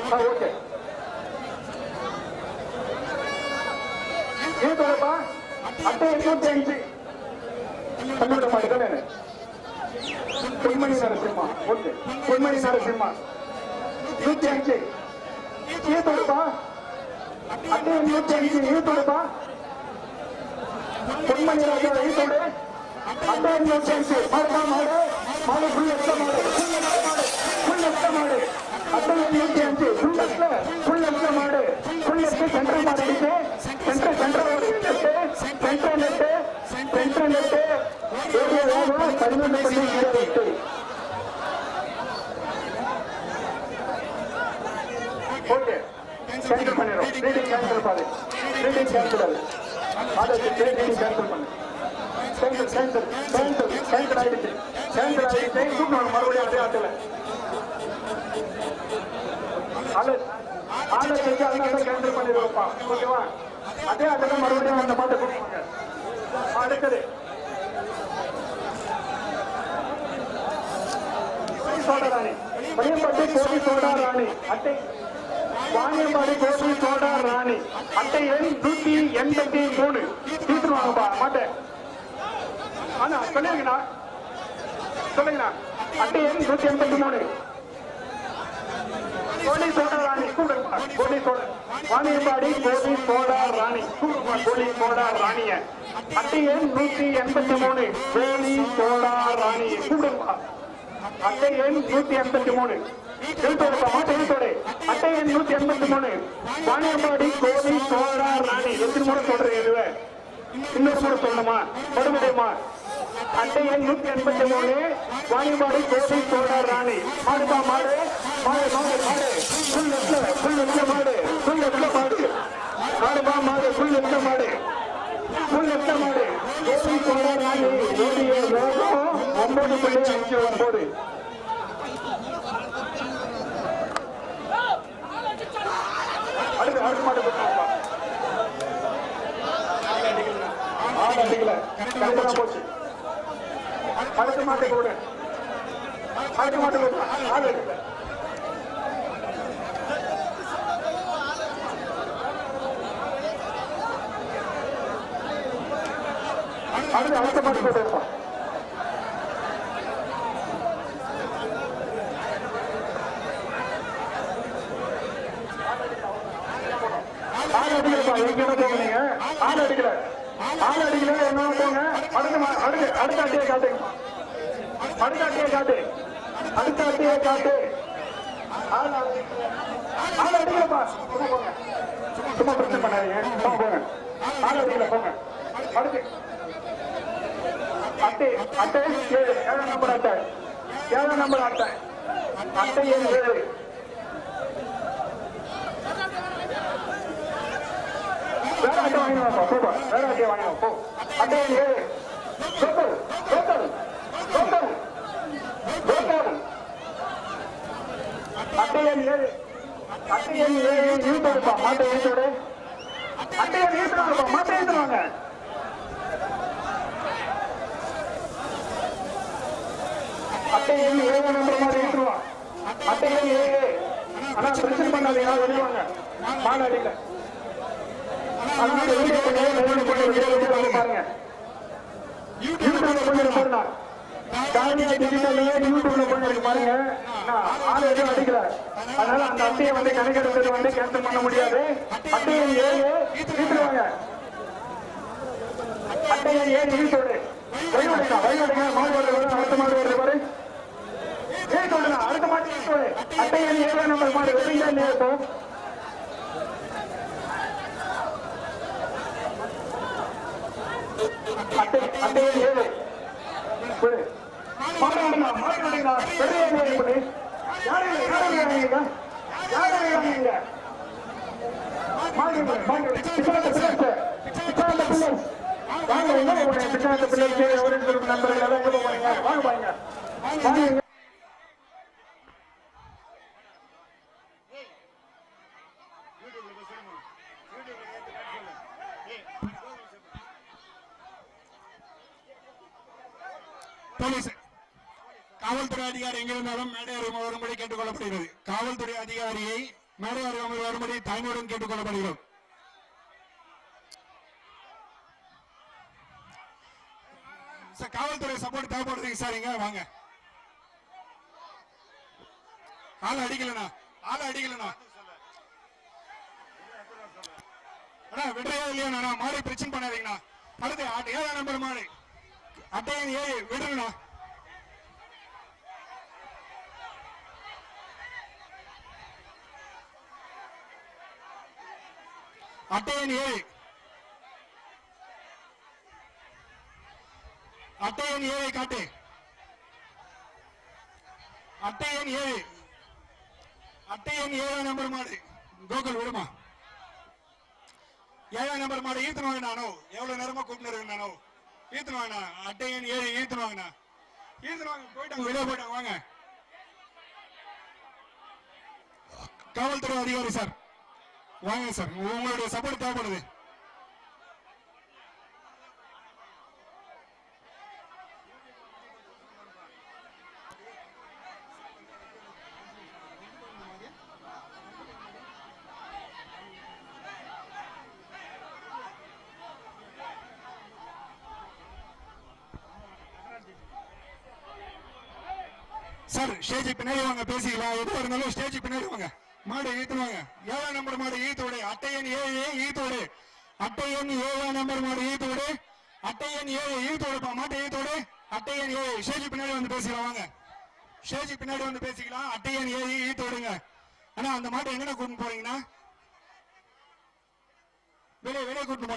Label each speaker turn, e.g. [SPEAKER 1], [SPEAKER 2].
[SPEAKER 1] Okay ஏதோப்பா அட்டை 85 கல்லூட மாட்டுதானே பொன்மணி Narasimha okay பொன்மணி நரசிம்மா 105 ஏதோப்பா அட்டை 105 ஏதோப்பா பொன்மணி ராஜா ஏதோடு அட்டை 105 mode mode mode full extra mode full extra mode அட்டை 105 full extra mode full extra central mode இருக்கு central net ஏரியாவாக 11.08 okay cancel பண்ணிரோம் reading cancel பாரு ரீடிங் கேன்சல் அது ரீடிங் கேன்சல் பண்ணு கேன்சல் ஆயிடுச்சு கூப்பிடணும் மறுபடியும் அதே ஆட்டல ஆளை செஞ்சு அதனால கேன்சல் பண்ணிடுவோம்ப்பா ஓகேவா அதே ஆட்டல மறுபடியும் அந்த பாட்டை கூப்பிடுவாங்க அடுத்தது சோடா ராணி பையன்பாட்டி கோடி சோடா ராணி அட்டை வாணியம்பாடி கோடி சோடா ராணி அட்டை எண் 183 தீர்த்துருவாங்கப்பா மாட்டேன் ஆனா சொல்லுங்கண்ணா அட்டை எண் 183 கோடி சோடா ராணி கூப்பிடுங்கப்பா கோடி சோடா வாணியம்பாடி கோடி சோடா ராணி கூப்பிடுங்கப்பா கோடி சோடா ராணிய அட்டை எண் 183 கோடி சோடா ராணி கூப்பிடுங்கப்பா அட்டை எண் 183 அட்டை எண் 183 வாணியம்பாடி கோடி சோழா ராணி எத்தனை முறை சொல்றேன் இதுவே இன்னொரு முறை சொல்லணுமா மறுபடியுமா அட்டை எண் 183 வாணியம்பாடி கோடி சோழா ராணி மாடுப்பா மாடு மாடு மாடு மாடு ஃபுல் லெஃப்ட்ல மாடு மாடுப்பா மாடு ஃபுல் லெஃப்ட்ல மாடு கோடி சோழா ராணி ஓடிய வேகம் 9.59 அடுத்த மாட்டு போட்டுருப்பா அடிக்கல கரெக்டா போச்சு அடுத்த மாட்டு போடு ஆடு அடிக்கல அடுத்த மாட்டு போட்டுருப்பா ஆள் அடிக்கல என்ன போங்க அடுத்த அட்டையை காட்டு ஆள் அடிக்கலப்பா சும்மா பிரச்சனை பண்ணாதீங்க போங்க ஆள் அடிக்கல போங்க அடுத்து அட்டை 7 நம்பர் அட்டை அட்டை 7 வேற அட்டை வாங்கினோம் சூப்பர் வேற அட்டையை வாங்கினோம் போ அட்டை 7 அட்டை 7 ஈட்டோடுப்பா மாட்டை ஈட்டோடு அட்டை ஈட்டுவாங்கப்பா மாட்டை ஈட்டுவாங்க அட்டை 7 நம்பர் மாதிரி ஈட்டுருவான் அட்டை 7 ஆனா பிரச்சனை பண்ணாதீங்க வெளிவாங்க மாடு அடிக்கல அதனால பாருங்க யூடியூப்ல கொஞ்சம் பாருங்க காரியா டிஜிட்டல் யூடியூப்ல கொஞ்சம் பாருங்க ஆளு எதுவும் அடிக்கல அதனால அந்த அட்டையை வந்து கணக்கெடுக்கிறது கேன்சல் பண்ண முடியாது அட்டையை 7 ஈட்டுருவாங்க அட்டையை 7 ஈட்டோடு வழிவடைங்க மாடு வருது அடுத்த மாடு வருது பாரு ஈட்டோடுங்க அடுத்த மாட்டு ஈட்டோடு அட்டையை 7 நம்பர் மாடு வெறுங்க இல்லையா இப்போ அட்டை 7 மாடுங்க பெரிய நண்பர்கள் எங்க போறீங்க வாங்க பாருங்க
[SPEAKER 2] காவல்துறை அதிகாரி எங்க இருந்தாலும் மேடை வரும்படி கேட்டுக் கொள்ளப்படுகிறது. காவல்துறை அதிகாரியை மேடை அருகாமல் வரும்படி தாய்மையுடன் கேட்டுக் கொள்ளப்படுகிறோம். சார் காவல்துறை சப்போர்ட் தேவைப்படுறீங்க சார். இங்க வாங்க. ஆளை அடிக்கலண்ணா அண்ணா விடுறையா இல்லையா மாடு பிரச்சனை பண்ணாதீங்கண்ணா. அடுத்து 7ஆம் நம்பர் மாடு அட்டையன் 7 விடுறா. அட்டையன் 7 காட்டு. அட்டையன் 7ஆம் நம்பர் மாடு கோகுல் விடுமா. 7ஆம் நம்பர் மாடு ஈர்த்து வாங்கினா. எவ்வளவு நேரமா கூப்பிட்டு இருக்கு நானோ. ஈர்த்து வாங்கினா. அட்டையன் 7 ஈர்த்து வாங்கினா. போயிட்டாங்க, வெளியே போயிட்டாங்க. வாங்க காவல்துறை அதிகாரி சார், வாங்க சார். உங்களுடைய சப்போர்ட் தேவைப்படுது. சார் ஸ்டேஜ் பின்னாடி வாங்க, பேசிக்கலாம். எதுவாக இருந்தாலும் ஸ்டேஜ் பின்னாடி வாங்க. மாடு ஈத்துவாங்க. 7ஆம் நம்பர் மாடு ஈத்தோடு. அட்டையன் 7 ஈத்தோடு. அட்டையன் 7ஆம் நம்பர் மாடு ஈத்தோடு. அட்டையன் 7 ஈத்தோடுப்பா. மாட்டை ஈத்தோடு. அட்டையன் 7 ஸ்டேஜ் பின்னாடி வந்து பேசிக்கலாம். வாங்க ஸ்டேஜ் பின்னாடி வந்து பேசிக்கலாம். அட்டையன் 7 ஈத்தோடுங்க. ஆனா அந்த மாட்டை எங்கடா கூட்டிட்டு போறீங்கன்னா வெளியே கூட்டிட்டு போன